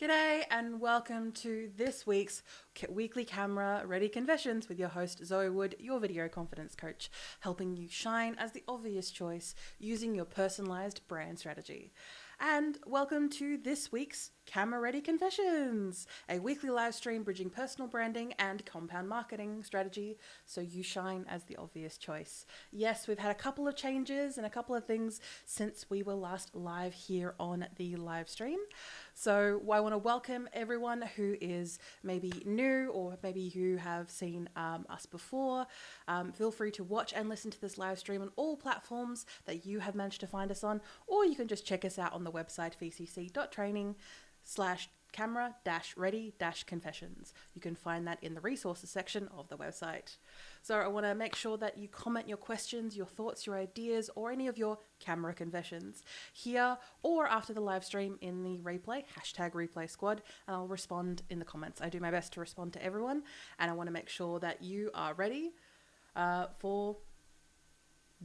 G'day and welcome to this week's weekly camera ready confessions with your host Zoë Wood, your video confidence coach, helping you shine as the obvious choice using your personalized brand strategy. And welcome to this week's Camera Ready Confessions, a weekly live stream bridging personal branding and compound marketing strategy so you shine as the obvious choice. Yes, we've had a couple of changes and a couple of things since we were last live here on the live stream. So I want to welcome everyone who is maybe new or maybe you have seen us before. Feel free to watch and listen to this live stream on all platforms that you have managed to find us on, or you can just check us out on the website vcc.training/camera-ready-confessions. You can find that in the resources section of the website. So I want to make sure that you comment your questions, your thoughts, your ideas, or any of your camera confessions here or after the live stream in the replay, #replay squad, and I'll respond in the comments. I do my best to respond to everyone, and I want to make sure that you are ready for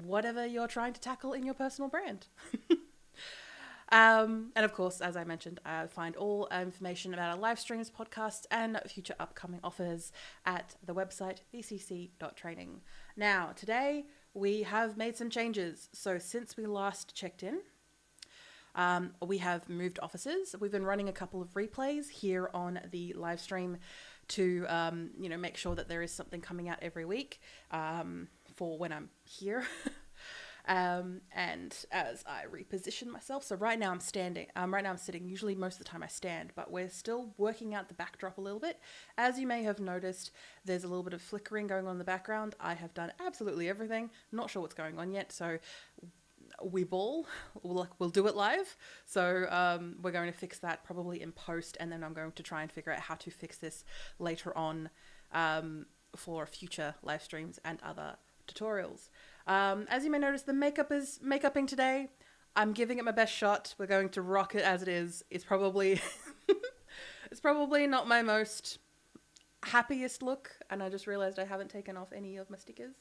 whatever you're trying to tackle in your personal brand. And of course, as I mentioned, I find all information about our live streams, podcasts, and future upcoming offers at the website vcc.training. Now, today we have made some changes. So since we last checked in, we have moved offices. We've been running a couple of replays here on the live stream to, make sure that there is something coming out every week for when I'm here. And as I reposition myself, so right now I'm standing, right now I'm sitting. Usually most of the time I stand, but we're still working out the backdrop a little bit. As you may have noticed, there's a little bit of flickering going on in the background. I have done absolutely everything. Not sure what's going on yet, so we'll do it live. So we're going to fix that probably in post, and then I'm going to try and figure out how to fix this later on for future live streams and other tutorials. As you may notice, the makeup is makeuping today. I'm giving it my best shot. We're going to rock it as it is. It's probably it's probably not my most happiest look, and I just realized I haven't taken off any of my stickers,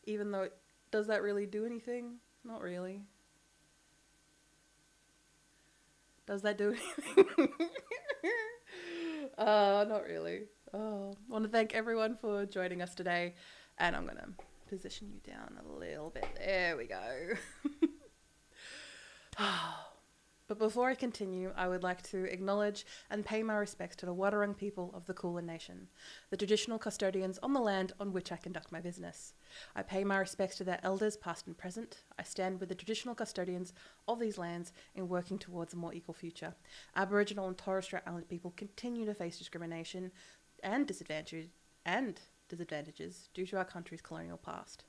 even though does that really do anything? Not really. Does that do anything? Not really. I want to thank everyone for joining us today, and I'm gonna position you down a little bit. There we go. But before I continue, I would like to acknowledge and pay my respects to the Wadawurrung people of the Kulin Nation, the traditional custodians on the land on which I conduct my business. I pay my respects to their elders, past and present. I stand with the traditional custodians of these lands in working towards a more equal future. Aboriginal and Torres Strait Islander people continue to face discrimination and disadvantages due to our country's colonial past.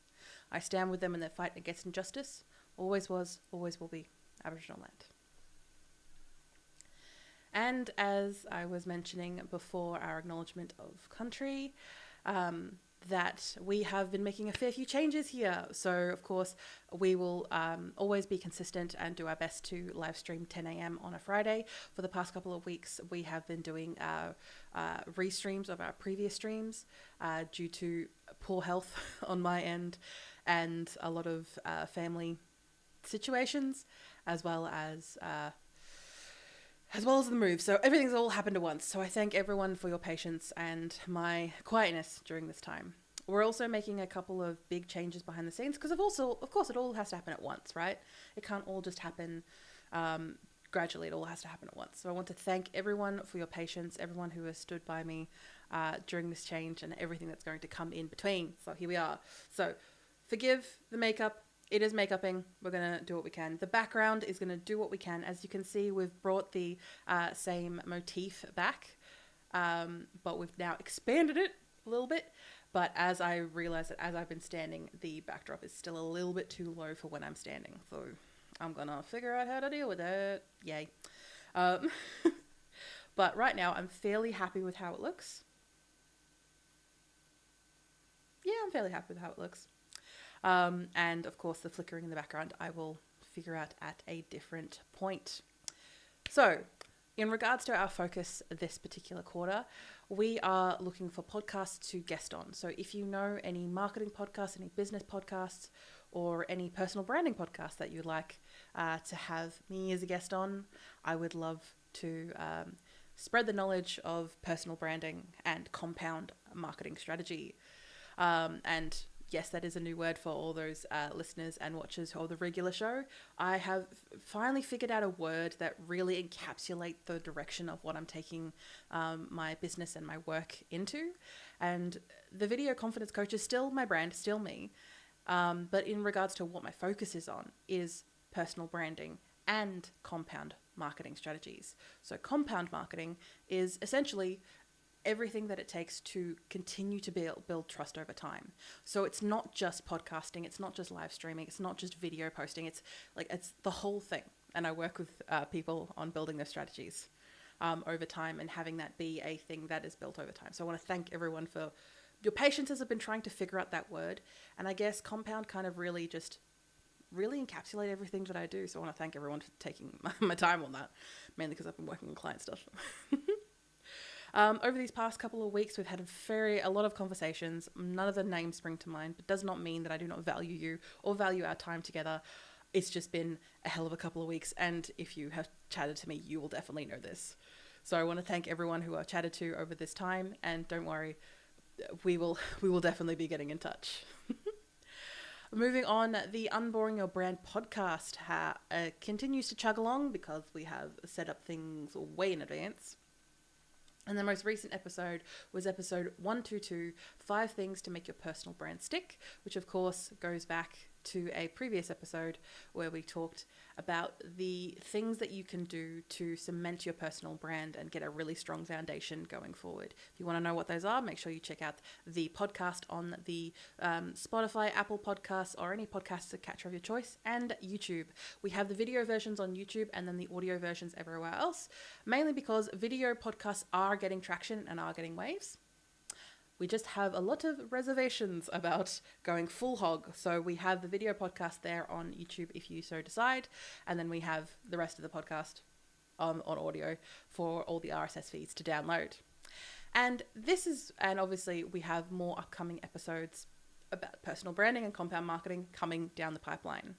I stand with them in their fight against injustice. Always was, always will be Aboriginal land. And as I was mentioning before our acknowledgement of country, that we have been making a fair few changes here. So, of course, we will always be consistent and do our best to live stream 10 a.m. on a Friday. For the past couple of weeks, we have been doing restreams of our previous streams due to poor health on my end and a lot of family situations, as well as the move. So everything's all happened at once. So I thank everyone for your patience and my quietness during this time. We're also making a couple of big changes behind the scenes because of course, it all has to happen at once, right? It can't all just happen gradually. It all has to happen at once. So I want to thank everyone for your patience, everyone who has stood by me during this change and everything that's going to come in between. So here we are. So forgive the makeup. It is makeuping. We're going to do what we can. The background is going to do what we can. As you can see, we've brought the same motif back, but we've now expanded it a little bit. But as I realized that as I've been standing, the backdrop is still a little bit too low for when I'm standing. So I'm going to figure out how to deal with it. Yay. But right now, I'm fairly happy with how it looks. Yeah, I'm fairly happy with how it looks. And of course the flickering in the background I will figure out at a different point. So in regards to our focus this particular quarter, we are looking for podcasts to guest on. So if you know any marketing podcasts, any business podcasts, or any personal branding podcasts that you'd like to have me as a guest on, I would love to spread the knowledge of personal branding and compound marketing strategy. And yes, that is a new word for all those listeners and watchers of the regular show. I have finally figured out a word that really encapsulates the direction of what I'm taking my business and my work into. And the video confidence coach is still my brand, still me. But in regards to what my focus is on is personal branding and compound marketing strategies. So compound marketing is essentially everything that it takes to continue to build trust over time. So it's not just podcasting, it's not just live streaming, it's not just video posting, it's the whole thing. And I work with people on building their strategies over time and having that be a thing that is built over time. So I want to thank everyone for your patience as I've been trying to figure out that word. And I guess compound kind of really encapsulate everything that I do. So I want to thank everyone for taking my time on that, mainly because I've been working on client stuff. Over these past couple of weeks, we've had a lot of conversations. None of the names spring to mind, but does not mean that I do not value you or value our time together. It's just been a hell of a couple of weeks, and if you have chatted to me, you will definitely know this. So I want to thank everyone who I've chatted to over this time, and don't worry, we will definitely be getting in touch. Moving on, the Unboring Your Brand podcast continues to chug along because we have set up things way in advance. And the most recent episode was episode 122, 5 Things to Make Your Personal Brand Stick, which of course goes back to a previous episode where we talked about the things that you can do to cement your personal brand and get a really strong foundation going forward. If you want to know what those are, make sure you check out the podcast on the Spotify, Apple Podcasts, or any podcast catcher of your choice, and YouTube. We have the video versions on YouTube and then the audio versions everywhere else, mainly because video podcasts are getting traction and are getting waves. We just have a lot of reservations about going full hog. So we have the video podcast there on YouTube if you so decide. And then we have the rest of the podcast on audio for all the RSS feeds to download. And obviously we have more upcoming episodes about personal branding and compound marketing coming down the pipeline.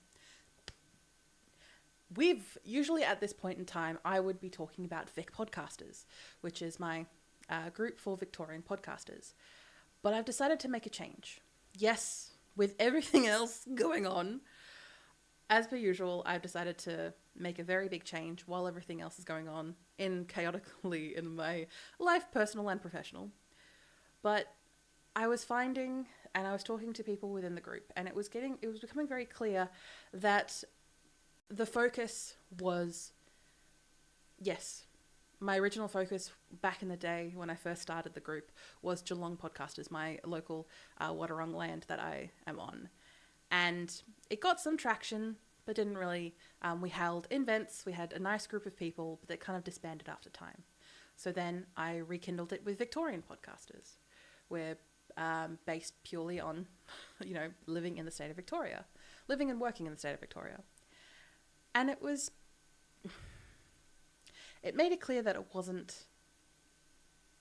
Usually at this point in time, I would be talking about Vic Podcasters, which is my group for Victorian podcasters. But I've decided to make a change. Yes, with everything else going on, as per usual, I've decided to make a very big change while everything else is going on chaotically in my life, personal and professional. But I was finding, and I was talking to people within the group, and it was becoming very clear that the focus was, yes, my original focus back in the day when I first started the group was Geelong Podcasters, my local Wadawurrung land that I am on. And it got some traction, but didn't really. We held events, we had a nice group of people, but it kind of disbanded after time. So then I rekindled it with Victorian Podcasters. We're based purely on, living in the state of Victoria, living and working in the state of Victoria. And it made it clear that it wasn't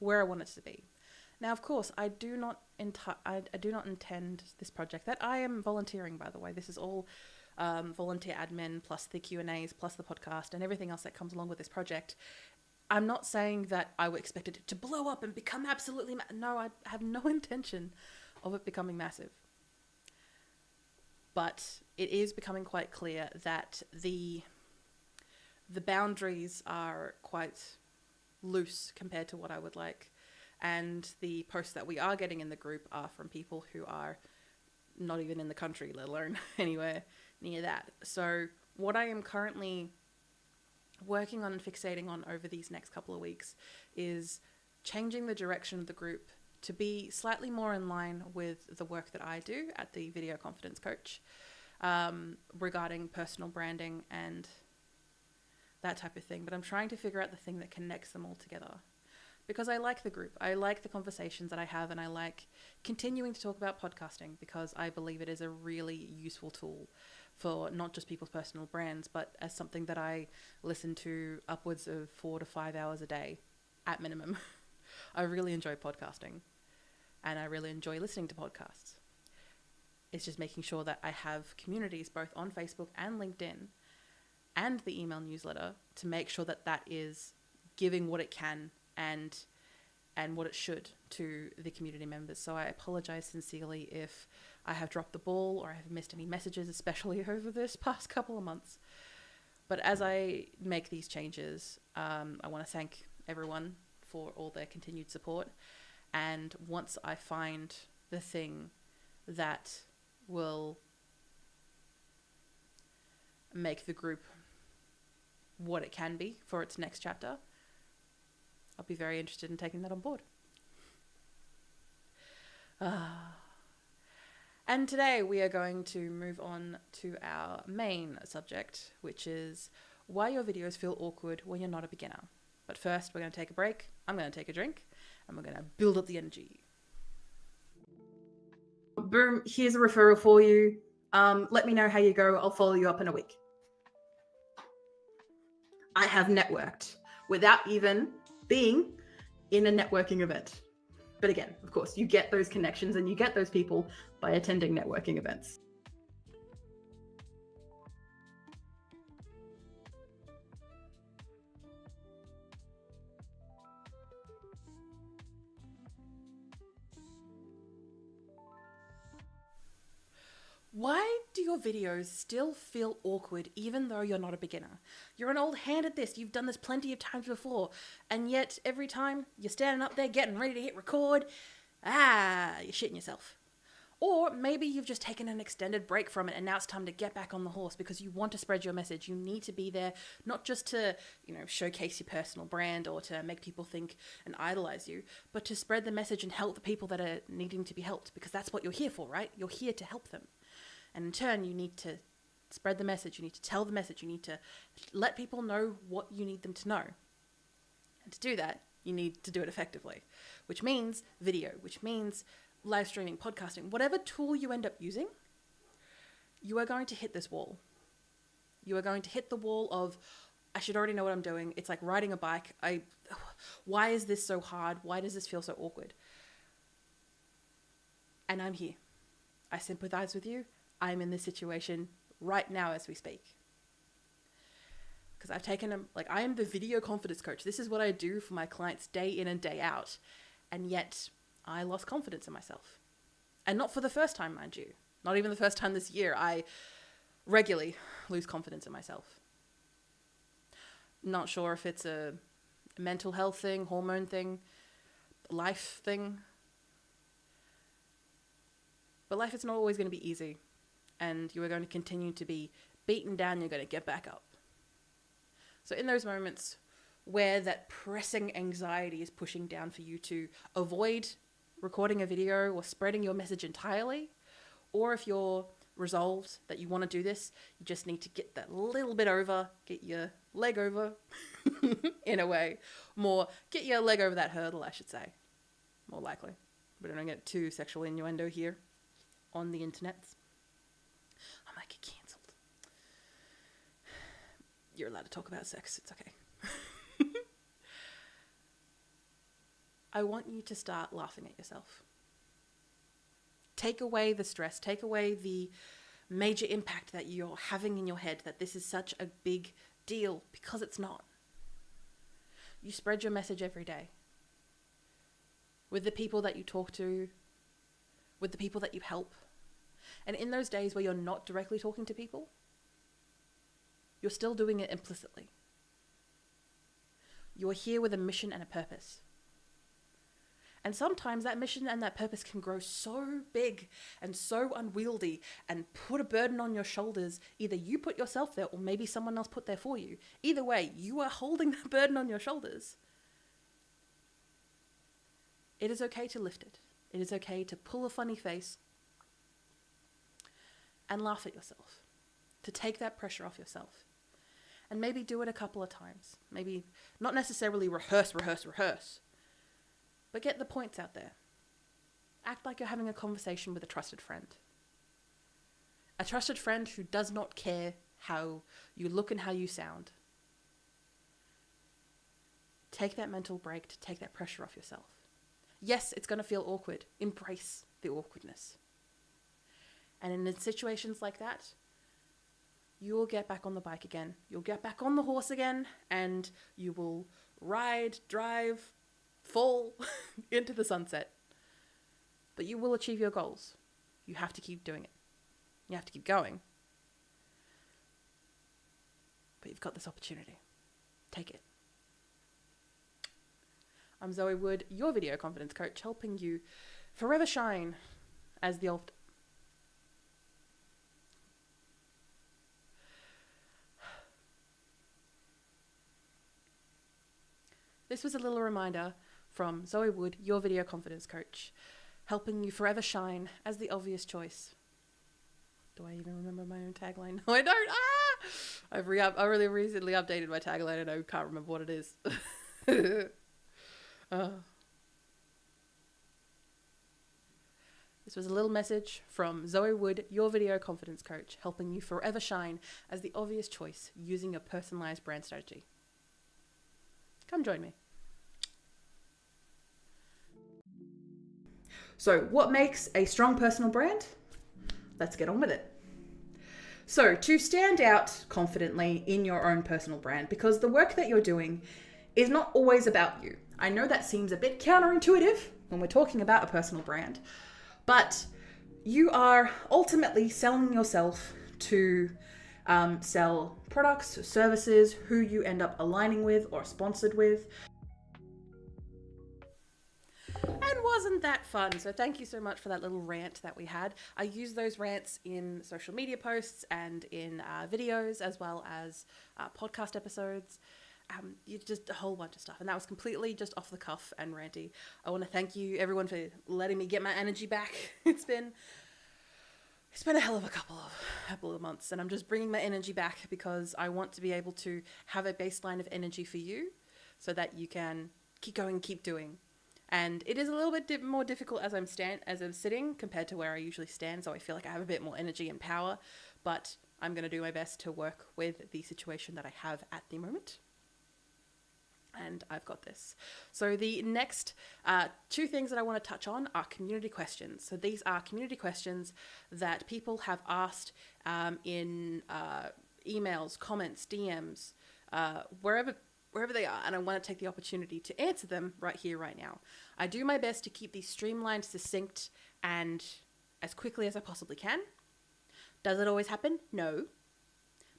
where I wanted it to be. Now, of course, I do not intend this project that I am volunteering, by the way. This is all volunteer admin plus the Q&As plus the podcast and everything else that comes along with this project. I'm not saying that I expected it to blow up and become absolutely no, I have no intention of it becoming massive. But it is becoming quite clear that the boundaries are quite loose compared to what I would like. And the posts that we are getting in the group are from people who are not even in the country, let alone anywhere near that. So what I am currently working on and fixating on over these next couple of weeks is changing the direction of the group to be slightly more in line with the work that I do at the Video Confidence Coach, regarding personal branding and that type of thing. But I'm trying to figure out the thing that connects them all together, because I like the group. I like the conversations that I have, and I like continuing to talk about podcasting because I believe it is a really useful tool for not just people's personal brands, but as something that I listen to upwards of 4 to 5 hours a day at minimum. I really enjoy podcasting, and I really enjoy listening to podcasts. It's just making sure that I have communities both on Facebook and LinkedIn and the email newsletter to make sure that that is giving what it can and what it should to the community members. So I apologize sincerely if I have dropped the ball or I have missed any messages, especially over this past couple of months. But as I make these changes, I want to thank everyone for all their continued support. And once I find the thing that will make the group what it can be for its next chapter, I'll be very interested in taking that on board. And today we are going to move on to our main subject, which is why your videos feel awkward when you're not a beginner. But first, we're going to take a break. I'm going to take a drink, and we're going to build up the energy. Boom, here's a referral for you. Let me know how you go. I'll follow you up in a week. I have networked without even being in a networking event. But again, of course, you get those connections and you get those people by attending networking events. Why do your videos still feel awkward even though you're not a beginner? You're an old hand at this, you've done this plenty of times before, and yet every time you're standing up there getting ready to hit record, you're shitting yourself. Or maybe you've just taken an extended break from it and now it's time to get back on the horse because you want to spread your message. You need to be there, not just to, showcase your personal brand or to make people think and idolize you, but to spread the message and help the people that are needing to be helped, because that's what you're here for, right? You're here to help them. And in turn, you need to spread the message. You need to tell the message. You need to let people know what you need them to know. And to do that, you need to do it effectively, which means video, which means live streaming, podcasting, whatever tool you end up using, you are going to hit this wall. You are going to hit the wall of, I should already know what I'm doing. It's like riding a bike. Why is this so hard? Why does this feel so awkward? And I'm here. I sympathize with you. I'm in this situation right now as we speak. Because I've taken I am the video confidence coach. This is what I do for my clients day in and day out. And yet I lost confidence in myself. And not for the first time, mind you. Not even the first time this year. I regularly lose confidence in myself. Not sure if it's a mental health thing, hormone thing, life thing. But life is not always going to be easy. And you are going to continue to be beaten down. You're going to get back up. So in those moments where that pressing anxiety is pushing down for you to avoid recording a video or spreading your message entirely, or if you're resolved that you want to do this, you just need to get that little bit over, get your leg over, in a way. Get your leg over that hurdle, I should say. More likely. But I don't get too sexual innuendo here on the internets. I might get cancelled. You're allowed to talk about sex. It's okay. I want you to start laughing at yourself. Take away the stress. Take away the major impact that you're having in your head that this is such a big deal, because it's not. You spread your message every day. With the people that you talk to, with the people that you help. And in those days where you're not directly talking to people, you're still doing it implicitly. You're here with a mission and a purpose. And sometimes that mission and that purpose can grow so big and so unwieldy and put a burden on your shoulders. Either you put yourself there or maybe someone else put there for you. Either way, you are holding the burden on your shoulders. It is okay to lift it. It is okay to pull a funny face and laugh at yourself. To take that pressure off yourself. And maybe do it a couple of times. Maybe not necessarily rehearse. But get the points out there. Act like you're having a conversation with a trusted friend. A trusted friend who does not care how you look and how you sound. Take that mental break to take that pressure off yourself. Yes, it's going to feel awkward. Embrace the awkwardness. And in situations like that, you will get back on the bike again. You'll get back on the horse again, and you will ride, drive, fall into the sunset. But you will achieve your goals. You have to keep doing it. You have to keep going. But you've got this opportunity. Take it. I'm Zoë Wood, your video confidence coach, helping you forever shine as the old... This was a little reminder from Zoë Wood, your video confidence coach, helping you forever shine as the obvious choice. Do I even remember my own tagline? No, I don't. I really recently updated my tagline and I can't remember what it is. This was a little message from Zoë Wood, your video confidence coach, helping you forever shine as the obvious choice using a personalized brand strategy. Come join me. So what makes a strong personal brand? Let's get on with it. So to stand out confidently in your own personal brand, because the work that you're doing is not always about you. I know that seems a bit counterintuitive when we're talking about a personal brand, but you are ultimately selling yourself to sell products, services, who you end up aligning with or sponsored with. And wasn't that fun? So thank you so much for that little rant that we had. I use those rants in social media posts and in videos, as well as podcast episodes. Just a whole bunch of stuff. And that was completely just off the cuff and ranty. I want to thank you, everyone, for letting me get my energy back. It's been a hell of a couple of months, and I'm just bringing my energy back because I want to be able to have a baseline of energy for you so that you can keep going, keep doing. And it is a little bit more difficult as I'm sitting compared to where I usually stand, so I feel like I have a bit more energy and power, but I'm going to do my best to work with the situation that I have at the moment. And I've got this. So the next two things that I want to touch on are community questions. So these are community questions that people have asked in emails, comments, DMs, wherever they are. And I want to take the opportunity to answer them right here, right now. I do my best to keep these streamlined, succinct, and as quickly as I possibly can. Does it always happen? No.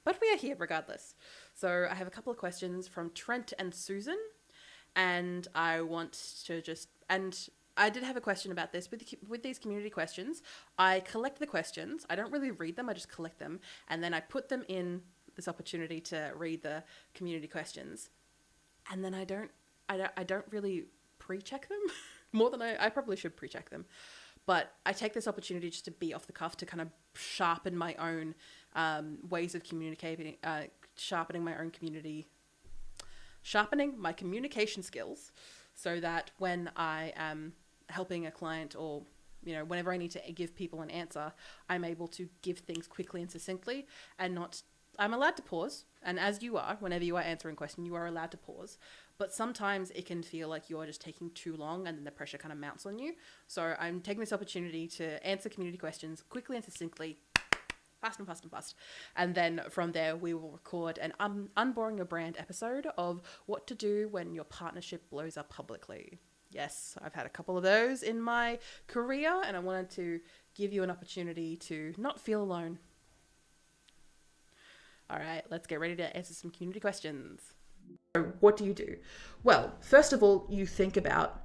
But we are here regardless. So I have a couple of questions from Trent and Susan, and I want to just, and I did have a question about this with these community questions. I collect the questions. I don't really read them. I just collect them, and then I put them in this opportunity to read the community questions, and then I don't really pre-check them more than I probably should pre-check them. But I take this opportunity just to be off the cuff to kind of sharpen my own ways of communicating, sharpening my communication skills, so that when I am helping a client, or whenever I need to give people an answer, I'm able to give things quickly and succinctly, and not. I'm allowed to pause, and as you are, whenever you are answering a question, you are allowed to pause. But sometimes it can feel like you're just taking too long, and then the pressure kind of mounts on you. So I'm taking this opportunity to answer community questions quickly and succinctly, fast and fast and fast. And then from there, we will record an Unboring Your Brand episode of what to do when your partnership blows up publicly. Yes, I've had a couple of those in my career, and I wanted to give you an opportunity to not feel alone. All right, let's get ready to answer some community questions. So what do you do? Well, first of all, you think about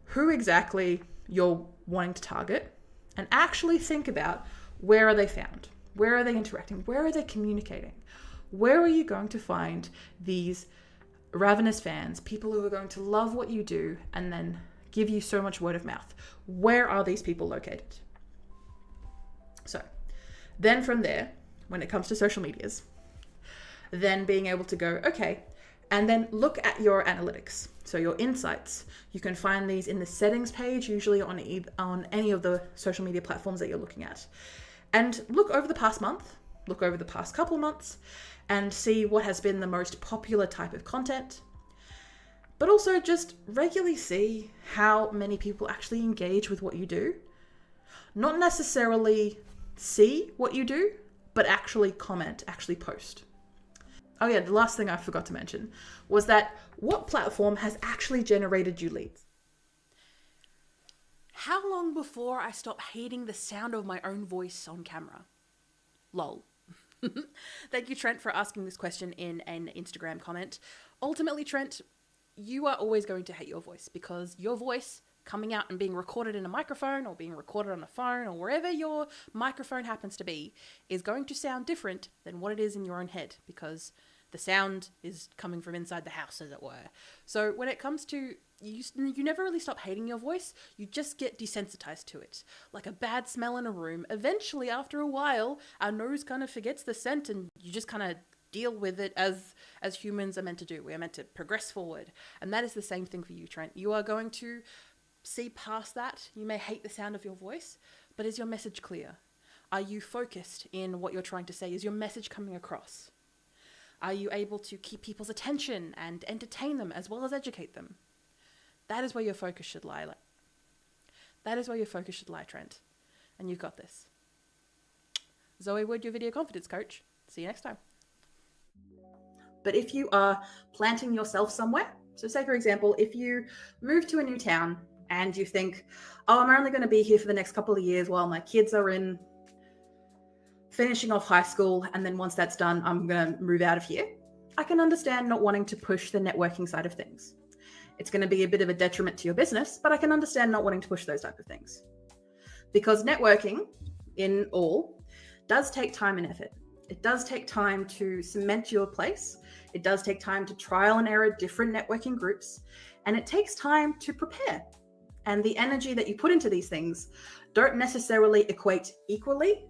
who exactly you're wanting to target, and actually think about, where are they found? Where are they interacting? Where are they communicating? Where are you going to find these ravenous fans, people who are going to love what you do and then give you so much word of mouth? Where are these people located? So then from there, when it comes to social medias, then being able to go, okay, and then look at your analytics. So your insights, you can find these in the settings page, usually on any of the social media platforms that you're looking at. And look over the past month, look over the past couple of months, and see what has been the most popular type of content. But also just regularly see how many people actually engage with what you do. Not necessarily see what you do, but actually comment, actually post. Oh yeah, the last thing I forgot to mention was that what platform has actually generated you leads? How long before I stop hating the sound of my own voice on camera? Lol. Thank you, Trent, for asking this question in an Instagram comment. Ultimately, Trent, you are always going to hate your voice, because your voice coming out and being recorded in a microphone or being recorded on a phone or wherever your microphone happens to be is going to sound different than what it is in your own head, because the sound is coming from inside the house, as it were. So when it comes to, you never really stop hating your voice, you just get desensitized to it. Like a bad smell in a room, eventually after a while, our nose kind of forgets the scent, and you just kind of deal with it as humans are meant to do. We are meant to progress forward. And that is the same thing for you, Trent. You are going to see past that. You may hate the sound of your voice, but is your message clear? Are you focused in what you're trying to say? Is your message coming across? Are you able to keep people's attention and entertain them as well as educate them? That is where your focus should lie. That is where your focus should lie, Trent. And you've got this. Zoë Wood, your video confidence coach. See you next time. But if you are planting yourself somewhere, so say for example, if you move to a new town and you think, oh, I'm only going to be here for the next couple of years while my kids are finishing off high school, and then once that's done, I'm going to move out of here. I can understand not wanting to push the networking side of things. It's going to be a bit of a detriment to your business, but I can understand not wanting to push those type of things. Because networking in all does take time and effort. It does take time to cement your place. It does take time to trial and error different networking groups, and it takes time to prepare. And the energy that you put into these things don't necessarily equate equally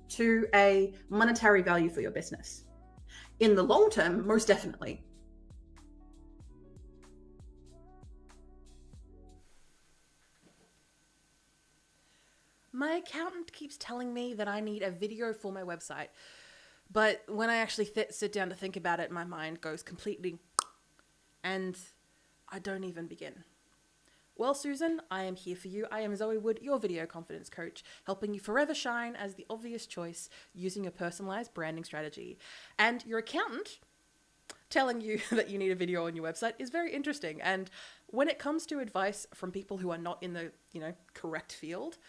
to a monetary value for your business. In the long term, most definitely. My accountant keeps telling me that I need a video for my website, but when I actually sit down to think about it, my mind goes completely, and I don't even begin. Well, Susan, I am here for you. I am Zoë Wood, your video confidence coach, helping you forever shine as the obvious choice using a personalized branding strategy. And your accountant telling you that you need a video on your website is very interesting. And when it comes to advice from people who are not in the, correct field,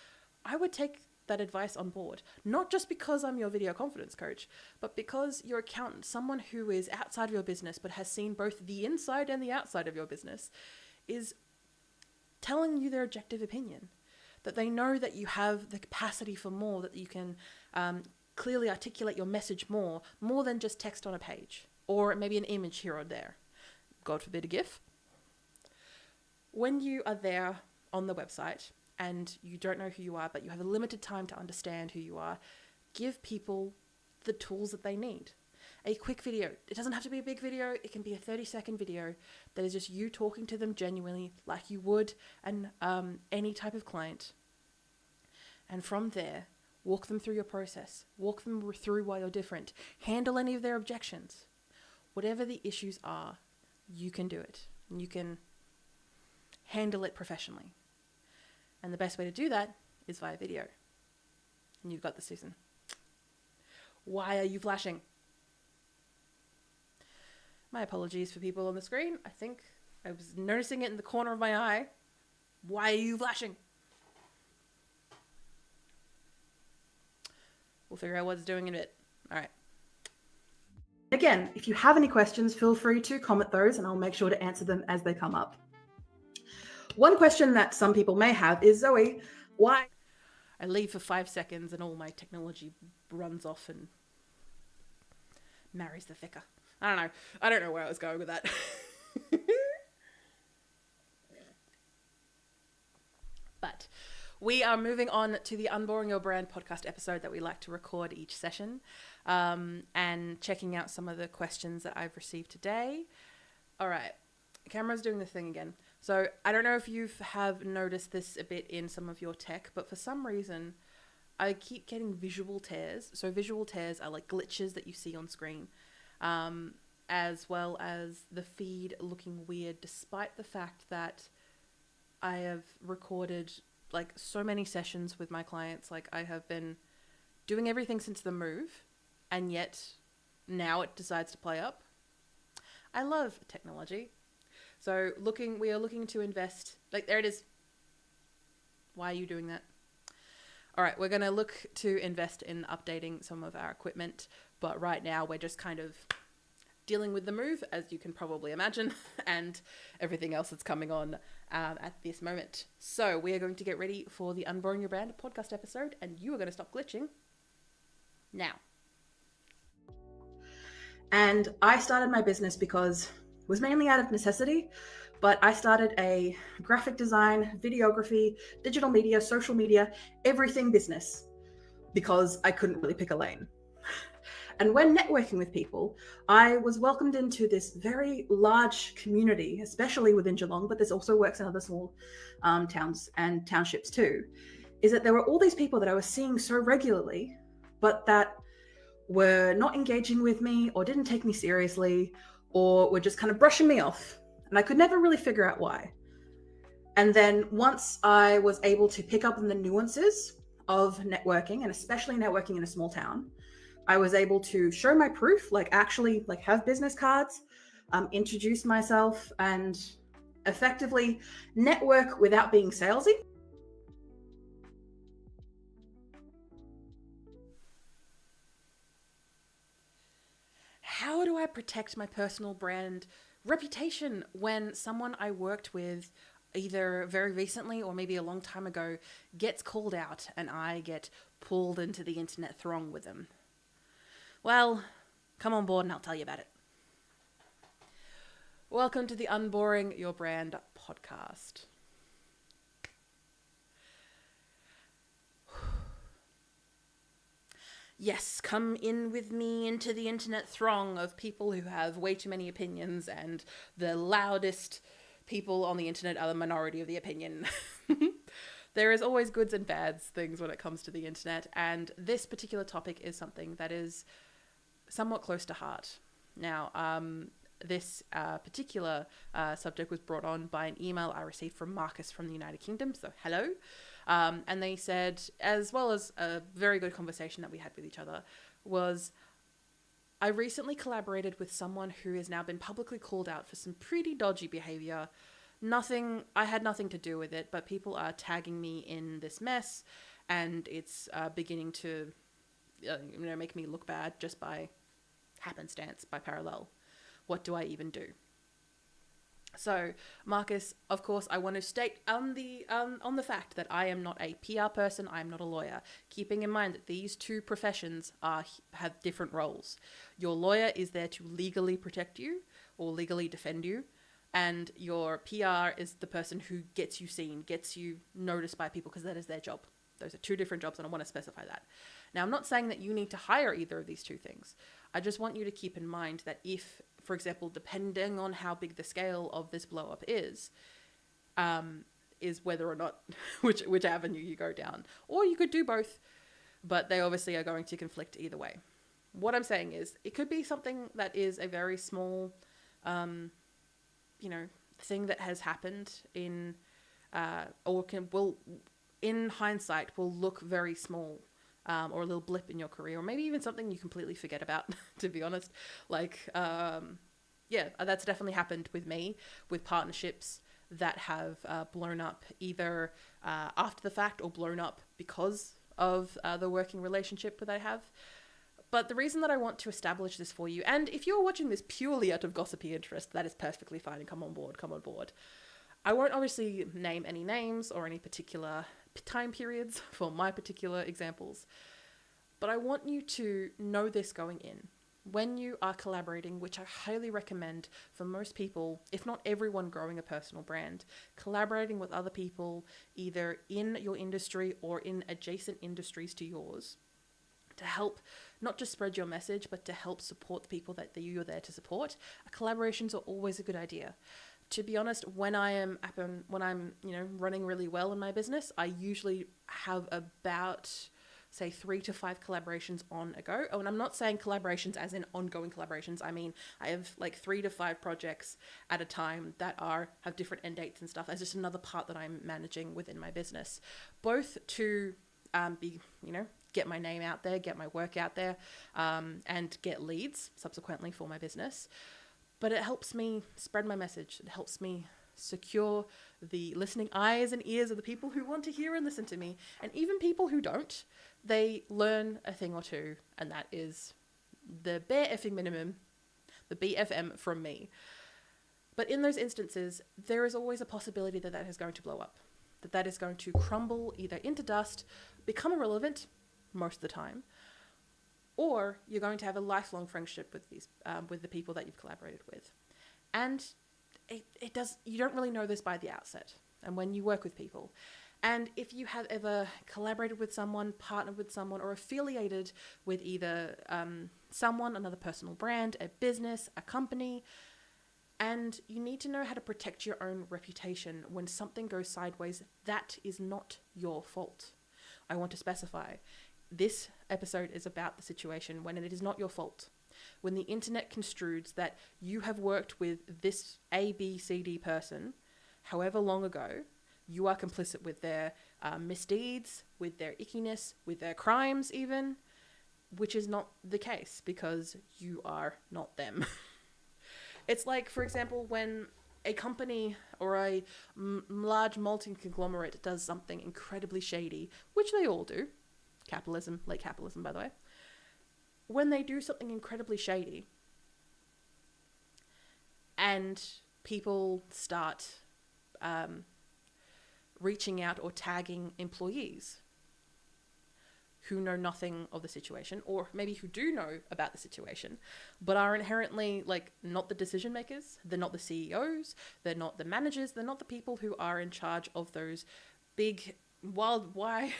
I would take that advice on board. Not just because I'm your video confidence coach, but because your accountant, someone who is outside of your business but has seen both the inside and the outside of your business, is telling you their objective opinion. That they know that you have the capacity for more, that you can clearly articulate your message more than just text on a page, or maybe an image here or there. God forbid a GIF. When you are there on the website and you don't know who you are, but you have a limited time to understand who you are, give people the tools that they need. A quick video. It doesn't have to be a big video. It can be a 30-second video that is just you talking to them genuinely like you would any type of client. And from there, walk them through your process. Walk them through why you're different. Handle any of their objections. Whatever the issues are, you can do it. And you can handle it professionally. And the best way to do that is via video. And you've got this, Susan. Why are you flashing? My apologies for people on the screen. I think I was noticing it in the corner of my eye. Why are you flashing? We'll figure out what it's doing in a bit. All right. Again, if you have any questions, feel free to comment those and I'll make sure to answer them as they come up. One question that some people may have is, Zoe, why? I leave for 5 seconds and all my technology runs off and marries the vicar. I don't know where I was going with that. But we are moving on to the Unboring Your Brand podcast episode that we like to record each session, and checking out some of the questions that I've received today. All right. Camera's doing the thing again. So I don't know if you have noticed this a bit in some of your tech, but for some reason I keep getting visual tears. So visual tears are like glitches that you see on screen, as well as the feed looking weird, despite the fact that I have recorded like so many sessions with my clients. Like I have been doing everything since the move, and yet now it decides to play up. I love technology. So we are looking to invest, like there it is. Why are you doing that? All right, we're going to look to invest in updating some of our equipment, but right now we're just kind of dealing with the move, as you can probably imagine, and everything else that's coming on at this moment. So we are going to get ready for the Unboring Your Brand podcast episode, and you are going to stop glitching now. And I started my business because it was mainly out of necessity, but I started a graphic design, videography, digital media, social media, everything business, because I couldn't really pick a lane. And when networking with people, I was welcomed into this very large community, especially within Geelong, but this also works in other small towns and townships too, is that there were all these people that I was seeing so regularly, but that were not engaging with me or didn't take me seriously or were just kind of brushing me off. And I could never really figure out why. And then once I was able to pick up on the nuances of networking, and especially networking in a small town, I was able to show my proof, like actually like have business cards, introduce myself, and effectively network without being salesy. How do I protect my personal brand reputation when someone I worked with either very recently or maybe a long time ago gets called out and I get pulled into the internet throng with them? Well, come on board and I'll tell you about it. Welcome to the Unboring Your Brand podcast. Yes, come in with me into the internet throng of people who have way too many opinions, and the loudest people on the internet are the minority of the opinion. There is always goods and bads things when it comes to the internet, and this particular topic is something that is somewhat close to heart. Now, this particular subject was brought on by an email I received from Marcus from the United Kingdom, so hello. And they said, as well as a very good conversation that we had with each other, was I recently collaborated with someone who has now been publicly called out for some pretty dodgy behavior. I had nothing to do with it, but people are tagging me in this mess and it's beginning to make me look bad just by happenstance, by parallel. What do I even do? So, Marcus, of course, I want to state on the fact that I am not a PR person. I am not a lawyer. Keeping in mind that these two professions have different roles. Your lawyer is there to legally protect you or legally defend you, and your PR is the person who gets you seen, gets you noticed by people, because that is their job. Those are two different jobs, and I want to specify that. Now, I'm not saying that you need to hire either of these two things. I just want you to keep in mind that if, for example, depending on how big the scale of this blow up is whether or not which avenue you go down. Or you could do both, but they obviously are going to conflict either way. What I'm saying is, it could be something that is a very small, thing that has happened in, in hindsight, will look very small. Or a little blip in your career, or maybe even something you completely forget about, to be honest. That's definitely happened with me, with partnerships that have blown up either after the fact or blown up because of the working relationship that I have. But the reason that I want to establish this for you, and if you're watching this purely out of gossipy interest, that is perfectly fine, and come on board. I won't obviously name any names or any particular time periods for my particular examples, but I want you to know this going in. When you are collaborating, which I highly recommend for most people, if not everyone growing a personal brand, collaborating with other people either in your industry or in adjacent industries to yours, to help not just spread your message, but to help support the people that you're there to support. Collaborations are always a good idea. To be honest, when I'm running really well in my business, I usually have about, say, 3 to 5 collaborations on a go. Oh, and I'm not saying collaborations as in ongoing collaborations. I mean, I have like 3 to 5 projects at a time that have different end dates and stuff. That's just another part that I'm managing within my business, both to get my name out there, get my work out there, and get leads subsequently for my business. But it helps me spread my message. It helps me secure the listening eyes and ears of the people who want to hear and listen to me. And even people who don't, they learn a thing or two. And that is the bare effing minimum, the BFM from me. But in those instances, there is always a possibility that is going to blow up, that is going to crumble either into dust, become irrelevant most of the time, or you're going to have a lifelong friendship with these, with the people that you've collaborated with. And you don't really know this by the outset. And when you work with people, and if you have ever collaborated with someone, partnered with someone, or affiliated with either someone, another personal brand, a business, a company, and you need to know how to protect your own reputation when something goes sideways, that is not your fault. I want to specify. This episode is about the situation when it is not your fault. When the internet construes that you have worked with this A, B, C, D person, however long ago, you are complicit with their misdeeds, with their ickiness, with their crimes even, which is not the case because you are not them. It's like, for example, when a company or a large multi-conglomerate does something incredibly shady, which they all do. Capitalism, late capitalism, by the way. When they do something incredibly shady and people start reaching out or tagging employees who know nothing of the situation, or maybe who do know about the situation, but are inherently not the decision makers, they're not the CEOs, they're not the managers, they're not the people who are in charge of those big, wide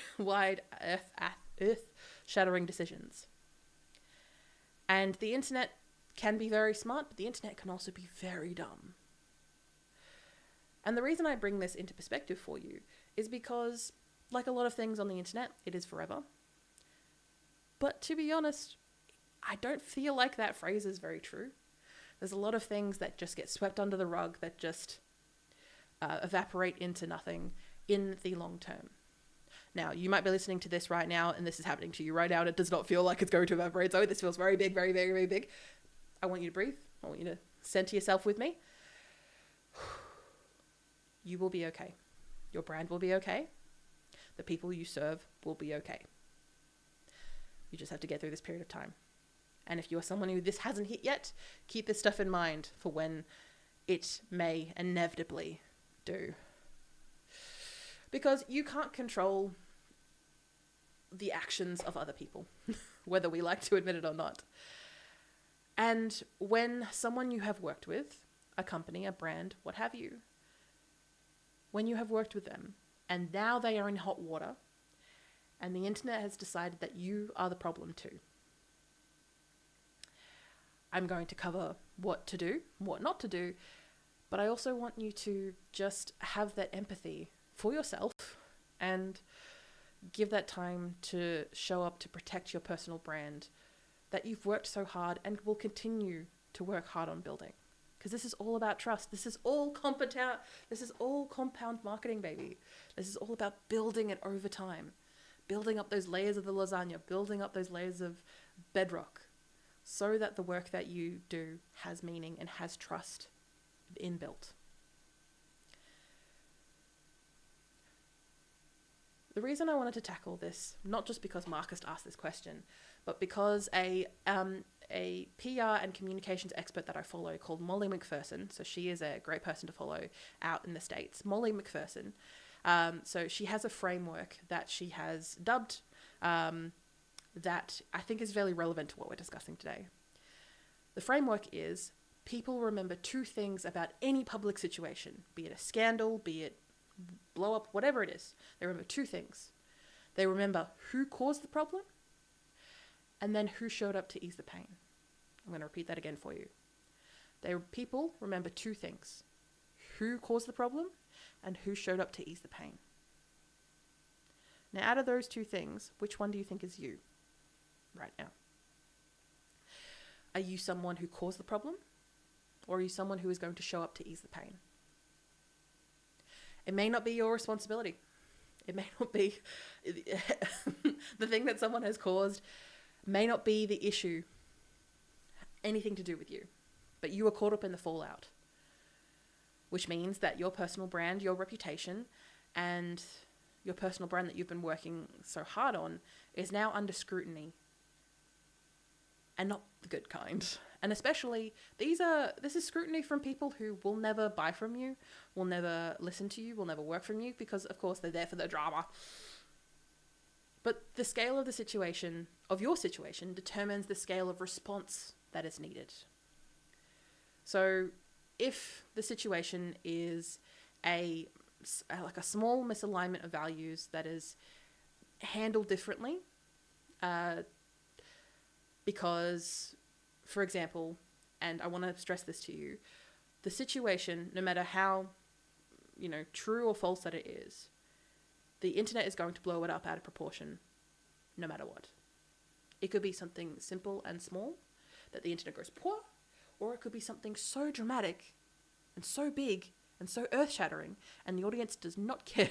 earth-shattering decisions. And the internet can be very smart, but the internet can also be very dumb. And the reason I bring this into perspective for you is because, like a lot of things on the internet, it is forever. But to be honest, I don't feel like that phrase is very true. There's a lot of things that just get swept under the rug, that just evaporate into nothing in the long term. Now, you might be listening to this right now, and this is happening to you right now, and it does not feel like it's going to evaporate. So this feels very big, very, very, very big. I want you to breathe. I want you to center yourself with me. You will be okay. Your brand will be okay. the people you serve will be okay. You just have to get through this period of time. And if you are someone who this hasn't hit yet, keep this stuff in mind for when it may inevitably do. Because you can't control the actions of other people, whether we like to admit it or not. And when someone you have worked with, a company, a brand, what have you, when you have worked with them and now they are in hot water and the internet has decided that you are the problem too, I'm going to cover what to do, what not to do, but I also want you to just have that empathy for yourself and give that time to show up to protect your personal brand that you've worked so hard and will continue to work hard on building. Because this is all about trust. This is all compound marketing, baby. This is all about building it over time, building up those layers of the lasagna, building up those layers of bedrock, so that the work that you do has meaning and has trust inbuilt. The reason I wanted to tackle this, not just because Marcus asked this question, but because a PR and communications expert that I follow called Molly McPherson, so she is a great person to follow out in the States, Molly McPherson. So she has a framework that she has dubbed that I think is very relevant to what we're discussing today. The framework is people remember two things about any public situation, be it a scandal, be it blow up, whatever it is. They remember two things. They remember who caused the problem and then who showed up to ease the pain. I'm going to repeat that again for you. People remember two things: who caused the problem and who showed up to ease the pain. Now, out of those two things, which one do you think is you right now? Are you someone who caused the problem, or are you someone who is going to show up to ease the pain? It may not be your responsibility. It may not be the thing that someone has caused may not be the issue, anything to do with you, but you are caught up in the fallout, which means that your personal brand, your reputation, and your personal brand that you've been working so hard on is now under scrutiny, and not the good kind. And especially, this is scrutiny from people who will never buy from you, will never listen to you, will never work from you, because of course they're there for the drama. But the scale of the situation, of your situation, determines the scale of response that is needed. So if the situation is like a small misalignment of values that is handled differently, because, for example, and I want to stress this to you, the situation, no matter how, true or false that it is, the internet is going to blow it up out of proportion, no matter what. It could be something simple and small that the internet goes, "Pwah," or it could be something so dramatic and so big and so earth-shattering, and the audience does not care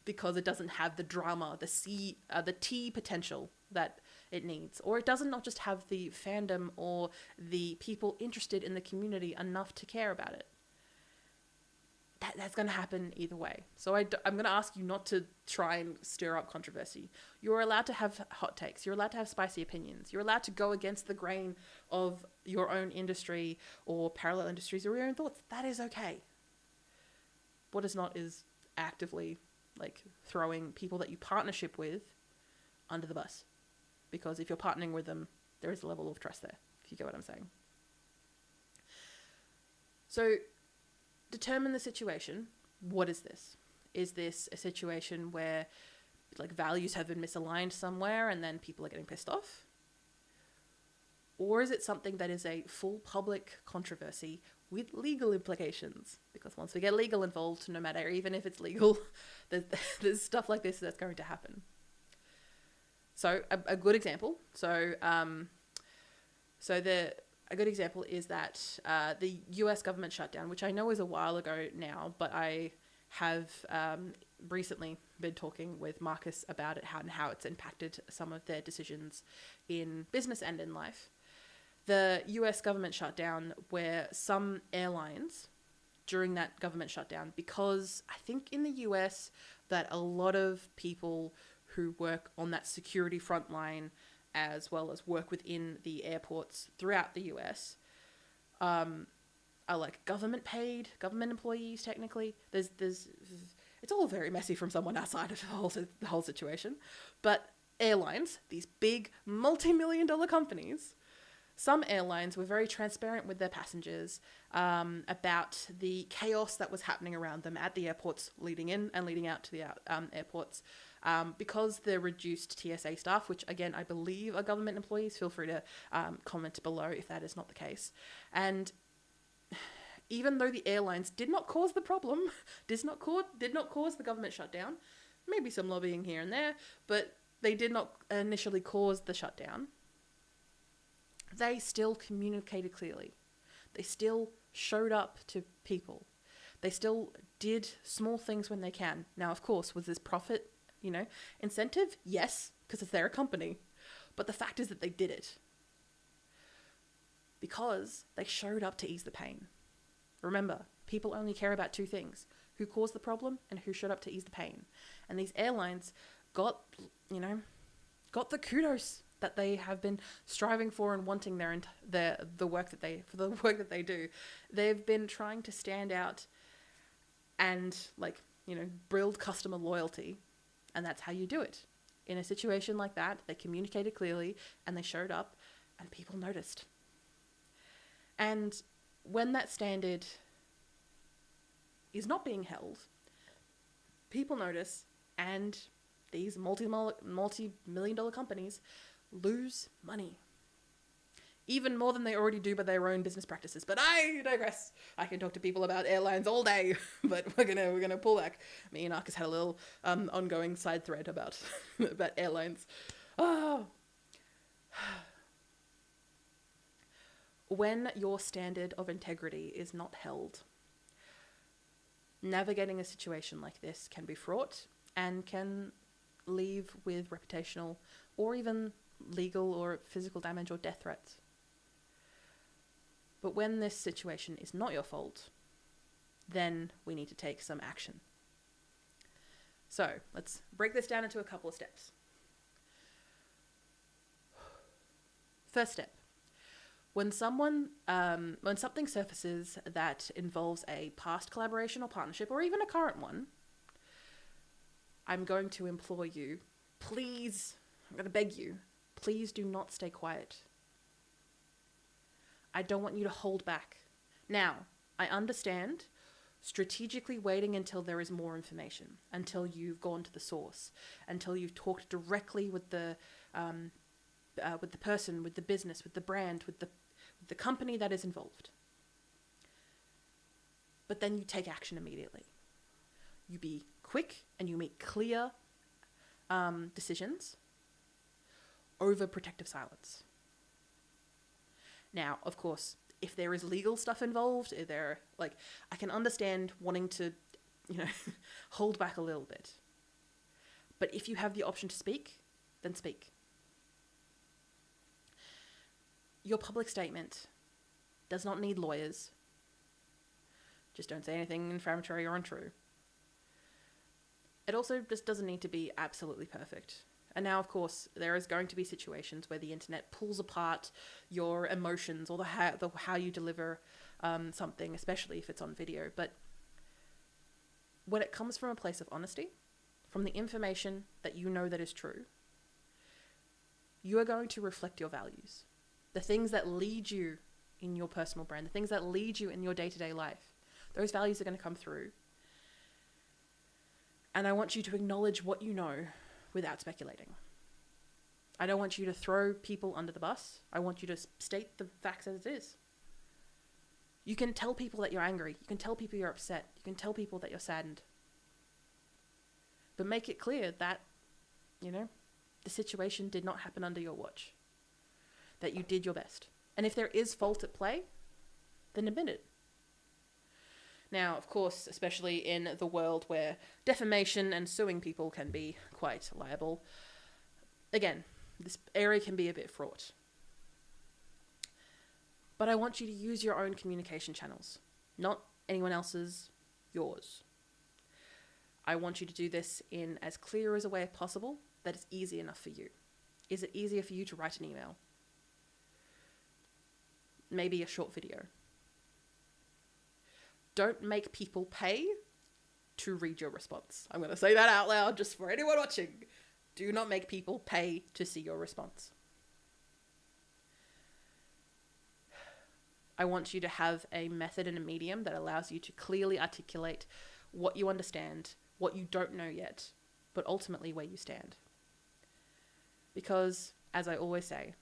because it doesn't have the drama, the T potential that it needs, or it doesn't not just have the fandom or the people interested in the community enough to care about it. That's going to happen either way. So I'm going to ask you not to try and stir up controversy. You're allowed to have hot takes. You're allowed to have spicy opinions. You're allowed to go against the grain of your own industry or parallel industries or your own thoughts. That is okay. What is not is actively throwing people that you partnership with under the bus. Because if you're partnering with them, there is a level of trust there, if you get what I'm saying. So determine the situation. What is this? Is this a situation where values have been misaligned somewhere and then people are getting pissed off? Or is it something that is a full public controversy with legal implications? Because once we get legal involved, no matter even if it's legal, there's stuff like this that's going to happen. So a good example. A good example is that the US government shutdown, which I know is a while ago now, but I have recently been talking with Marcus about it, how it's impacted some of their decisions in business and in life. The US government shutdown, where some airlines during that government shutdown, because I think in the US that a lot of people who work on that security front line, as well as work within the airports throughout the US, are like government paid, government employees technically. There's it's all very messy from someone outside of the whole situation. But airlines, these big multi-million-dollar companies, some airlines were very transparent with their passengers about the chaos that was happening around them at the airports, leading in and leading out to the airports. Because they're reduced TSA staff, which again, I believe are government employees. Feel free to comment below if that is not the case. And even though the airlines did not cause the problem, did not cause the government shutdown, maybe some lobbying here and there, but they did not initially cause the shutdown, they still communicated clearly. They still showed up to people. They still did small things when they can. Now, of course, was this profit, incentive? Yes, because they're a company. But the fact is that they did it because they showed up to ease the pain. Remember, people only care about two things: who caused the problem and who showed up to ease the pain. And these airlines got the kudos that they have been striving for and wanting the work that they do. They've been trying to stand out and build customer loyalty, and that's how you do it. In a situation like that, they communicated clearly and they showed up and people noticed. And when that standard is not being held, people notice, and these multi-million-dollar companies lose money. Even more than they already do by their own business practices. But I digress. I can talk to people about airlines all day, but we're gonna pull back. Me and Arcus had a little ongoing side thread about about airlines. Oh. When your standard of integrity is not held, navigating a situation like this can be fraught and can leave with reputational or even legal or physical damage or death threats. But when this situation is not your fault, then we need to take some action. So let's break this down into a couple of steps. First step. When something surfaces that involves a past collaboration or partnership, or even a current one, I'm going to implore you, please, I'm going to beg you, please do not stay quiet. I don't want you to hold back. Now, I understand strategically waiting until there is more information, until you've gone to the source, until you've talked directly with the person, with the business, with the brand, with the company that is involved. But then you take action immediately. You be quick and you make clear decisions over protective silence. Now, of course, if there is legal stuff involved, I can understand wanting to, hold back a little bit. But if you have the option to speak, then speak. Your public statement does not need lawyers. Just don't say anything inflammatory or untrue. It also just doesn't need to be absolutely perfect. And now, of course, there is going to be situations where the internet pulls apart your emotions or how you deliver something, especially if it's on video. But when it comes from a place of honesty, from the information that you know that is true, you are going to reflect your values. The things that lead you in your personal brand, the things that lead you in your day-to-day life, those values are going to come through. And I want you to acknowledge what you know without speculating. I don't want you to throw people under the bus. I want you to state the facts as it is. You can tell people that you're angry. You can tell people you're upset. You can tell people that you're saddened. But make it clear that, the situation did not happen under your watch. That you did your best. And if there is fault at play, then admit it. Now, of course, especially in the world where defamation and suing people can be quite liable, again, this area can be a bit fraught. But I want you to use your own communication channels, not anyone else's, yours. I want you to do this in as clear as a way as possible that is easy enough for you. Is it easier for you to write an email? Maybe a short video. Don't make people pay to read your response. I'm going to say that out loud just for anyone watching. Do not make people pay to see your response. I want you to have a method and a medium that allows you to clearly articulate what you understand, what you don't know yet, but ultimately where you stand. Because, as I always say,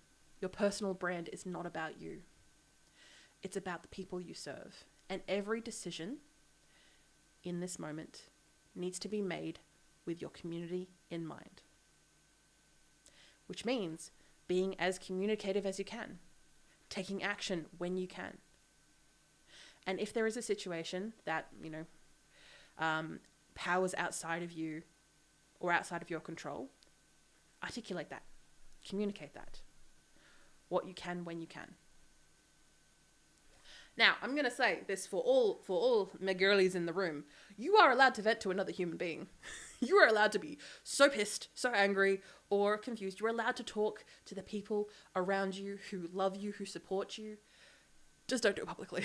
your personal brand is not about you. It's about the people you serve. And every decision in this moment needs to be made with your community in mind. Which means being as communicative as you can, taking action when you can. And if there is a situation that, powers outside of you or outside of your control, articulate that, communicate that, what you can when you can. Now, I'm going to say this for all my girlies in the room. You are allowed to vent to another human being. You are allowed to be so pissed, so angry, or confused. You're allowed to talk to the people around you who love you, who support you. Just don't do it publicly.